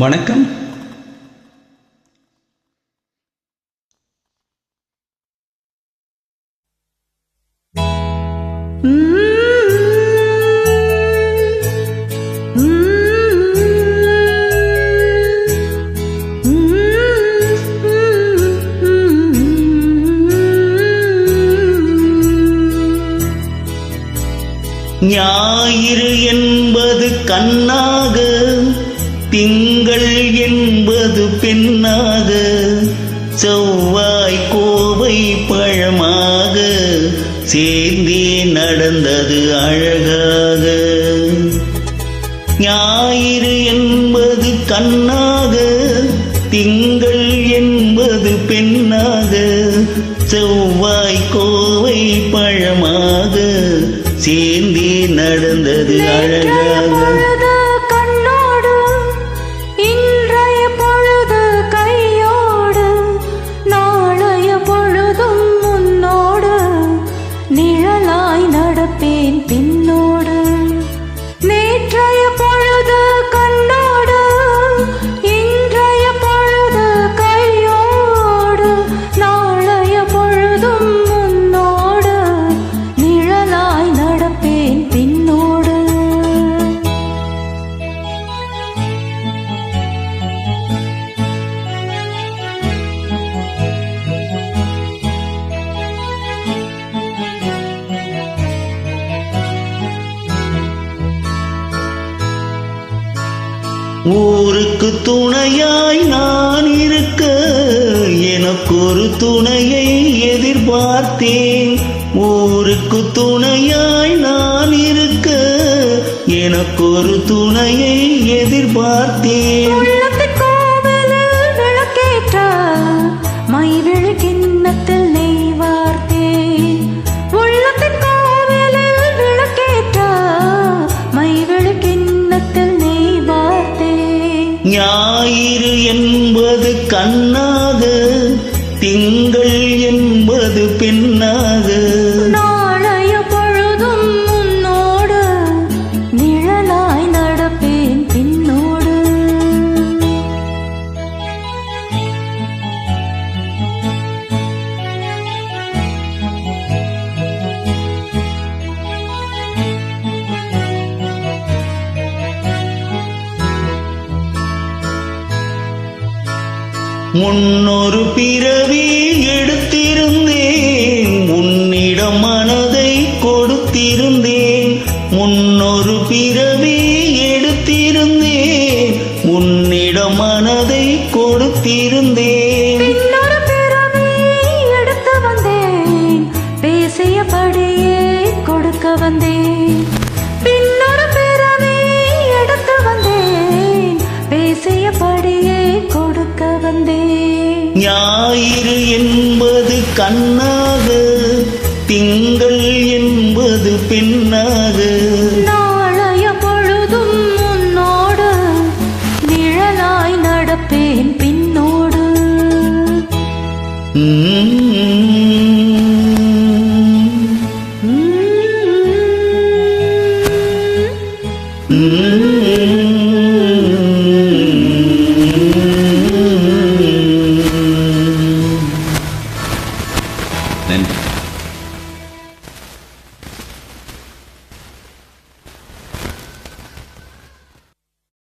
வணக்கம். ஞாயிறு என்பது கண்ணாக, திங்கள் என்பது பெண்ணாக, செவ்வாய் கோவை பழமாக சேர்ந்தே நடந்தது அழகாக. ஞாயிறு என்பது கண்ணாக, திங்கள் என்பது பெண்ணாக, செவ்வாய் கோவை பழமாக சேர்ந்தே நடந்தது அழகாக. பின்னோடு நேற்றைய பொழுது கண்ணோடு, இன்றைய பொழுது கையோடு, நாளைய பொழுதும் முன்னோடு நிழலாய் நடப்பேன் பின்னோடு. ஊருக்கு துணையாய் நான் இருக்க எனக்கொரு துணையை எதிர்பார்த்தேன். ஊருக்கு துணையாய் நான் இருக்க எனக்கொரு துணையை எதிர்பார்த்தேன். மைவிழி கிண்ணத்தில் நெய் வார்த்தேன். உள்ளத்தின் கோவிலில் விளக்கேற்ற மைவிழி கிண்ணத்தில் நெய் வார்த்தேன். ஞாயிறு என்பது கண்ணாக, திங்கள் என்பது பெண்ணாக, நாளைய பொழுதும் முன்னோடு நிழலாய் நடப்பேன் பின்னோடு. முன்னொரு பிறவி எடுத்திருந்தேன், உன்னிடம் மனதை கொடுத்திருந்தேன். முன்னொரு பிறவி எடுத்திருந்தேன், உன்னிடம் மனதை கொடுத்திருந்தேன். இன்னொரு பிறவி எடுத்து வந்தேன், பேசியபடியே கொடுக்க வந்தேன். பின்னொரு பிறவி எடுத்து வந்தேன், பேசியபடியே கொடுக்க வந்தேன். ஞாயிறு என்பது கண்ணாக, திங்கள் என்பது பெண்ணாக,